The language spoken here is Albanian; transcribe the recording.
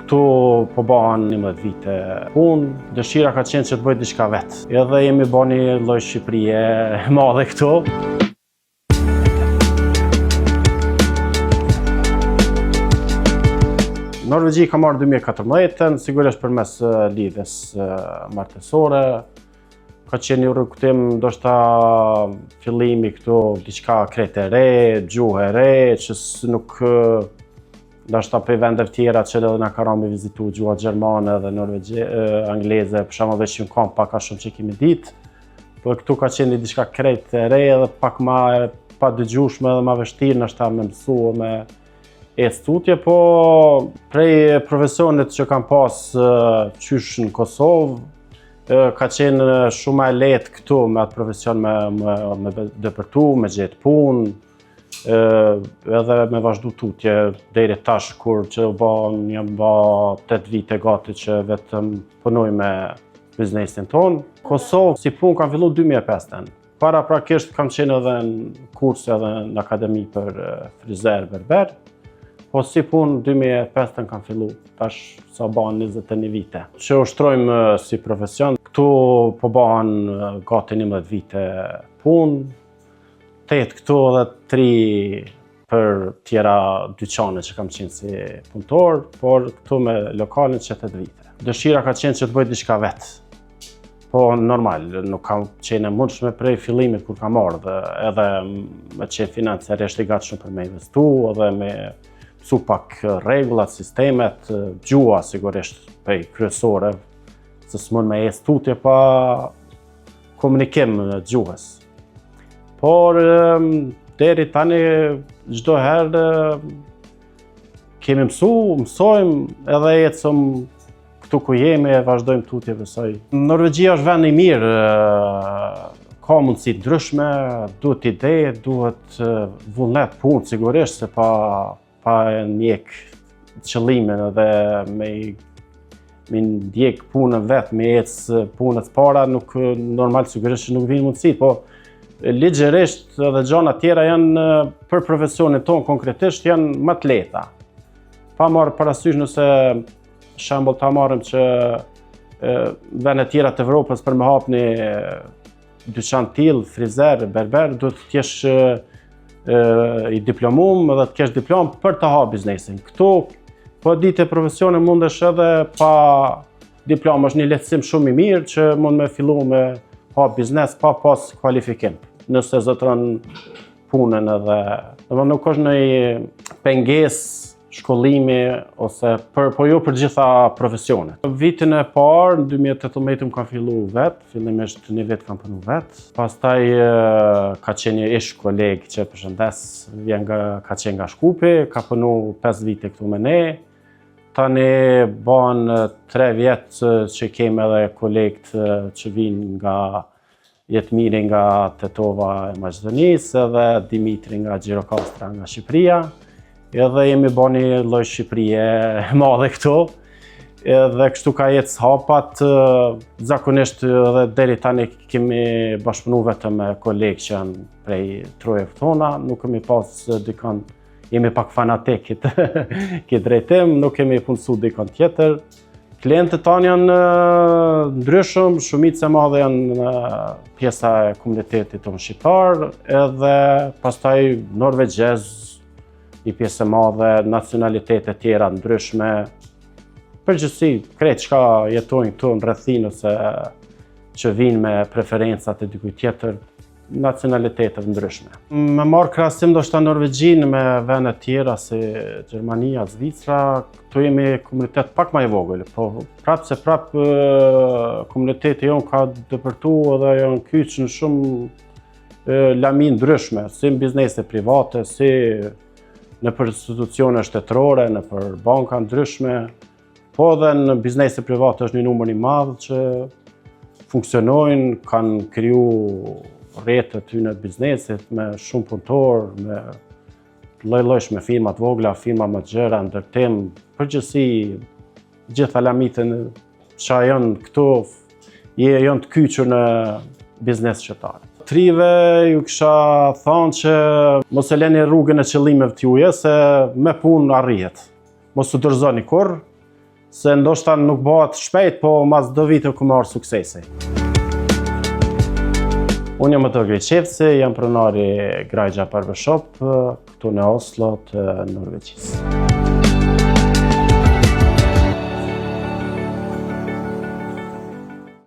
Këtu po bëhen 11 vite punë, dëshira ka qenë që të bëj diçka vetë. Edhe jemi bën një lloj Shqipërie e madhe këtu. Norvegji ka marrë 2014, sigurisht përmes lidhjes martësore. Ka qenë një rrugtim, ndoshta fillimi këtu, diçka krejt e re, gjuhë e re, që nuk ndoshta për vendet tjera që edhe na ka rënë me vizitu gjuha gjermane dhe angleze, për shembull veç një kom pak a shumë që kemi ditë. Por këtu ka qenë diçka krejt e re edhe pak ma pa dëgjueshme edhe ma vështirë ndoshta me mësu me tutje, po prej profesionit që kam pas qysh në Kosovë, ka qenë shumë e lehtë këtu me atë profesion me dëpërtu, me gjetë punë, edhe me vazhdu tutje deri tash kur që jam 8 vite gati që vetëm punoj me biznesin ton. Kosovë si punë kam fillu 2005. Para prakisht kam qenë edhe në kurse edhe në akademi për frizer berber. Po si punë 2005 kam fillu, tash sa bëhen 21 vite. Që ushtrojmë si profesion, këtu po bëhen gati 11 vite punë, 8 këtu edhe 3 për tjera dyqane që kam qenë si punëtor, por këtu me lokalin që 8 vite. Dëshira ka qenë që të bëj diçka vetë. Po normal, nuk kam qenë e mundshme prej fillimit kur kam ardhur, edhe me qenë financiarisht i gatshëm për me investu, edhe me mësu pak rregullat, sistemet, gjuha sigurisht prej kryesore, se s'mund me ecë tutje pa komunikim gjuhës. Por deri tani çdo herë kemi mësojmë edhe ecëm këtu ku jemi e vazhdojmë tutje besoj. Norvegjia është vend i mirë, ka mundësi të ndryshme, duhet ide, duhet vullnet punë sigurisht se pa ndjek qëllimin edhe me ndjek punën vetë, me ecë punët para, nuk normal sigurisht që nuk vinë mundësi, po ligjërisht edhe gjona tjera janë për profesionin ton konkretisht janë më të lehta. Pa marrë parasysh nëse shembull ta marrim që vendet tjera të Evropës për me hap një dyqan tillë, frizer, berber, duhet të jesh i diplomum edhe të kesh diplom për të hap biznesin. Këtu po ditë profesionin mundesh edhe pa diplom, është një lehtësim shumë i mirë që mund me fillu me hap biznes pa pas kvalifikim. Nëse zotron punën edhe nuk është ndonjë pengesë shkollimi ose po jo për gjitha profesionet. Vitin e parë, në 2018 kam fillu vetë, fillimisht një vit kam punu vetë. Pastaj ka qenë një ish koleg që përshëndes, ka qenë nga Shkupi, ka punu 5 vite këtu me ne. Tani bën 3 vjet që kemi edhe kolegët që vinë nga Jetmiri nga Tetova e Maqedonisë edhe Dimitri nga Gjirokastra nga Shqipëria. Edhe jemi bën një lloj Shqipërie e madhe këtu. Edhe kështu ka ecë hapat, zakonisht edhe deri tani kemi bashkëpunu vetëm me kolegë që janë prej trojeve tona, nuk kemi pas dikon, jemi pak fanatik këtë drejtim, nuk kemi punësu dikon tjetër. Klientët tanë janë ndryshëm, shumica e madhe janë pjesa e komunitetit tonë shqiptar, edhe pastaj norvegjez, një pjesë e madhe, nacionalitete tjera ndryshme. Përgjithësi, krejt çka jetojnë këtu në rrethinë ose që vinë me preferencat e dikujt tjetër, nacionalitetet ndryshme. Me marrë krahasim ndoshta Norvegjinë me vende tjera si Gjermania, Zvicra, këtu jemi komunitet pak më i vogël, po prapë komuniteti jonë ka dëpërtu edhe janë kyç në shumë lami ndryshme, si në biznese private, si në për institucione shtetërore, në për banka ndryshme, po edhe në biznese private është një numër i madh që funksionojnë, kanë kriju rrjetet tyne të biznesit me shumë punëtor, me lloj-llojshme firma të vogla, firma më të gjëra, ndërtim, përgjithësi gjitha lamitën që janë këtu janë të kyçur në biznes shqiptar. Trive ju kisha thënë që mos e leni rrugën e qëllimeve t'juaja se me punë arrihet. Mos u dorëzoni kurrë, se ndoshta nuk bëhet shpejt, po mas do vite ku marrë suksesi. Unë jam Otto Grejqevci, jam pronari Grajgja Barbershop këtu në Oslo të Norvegjisë.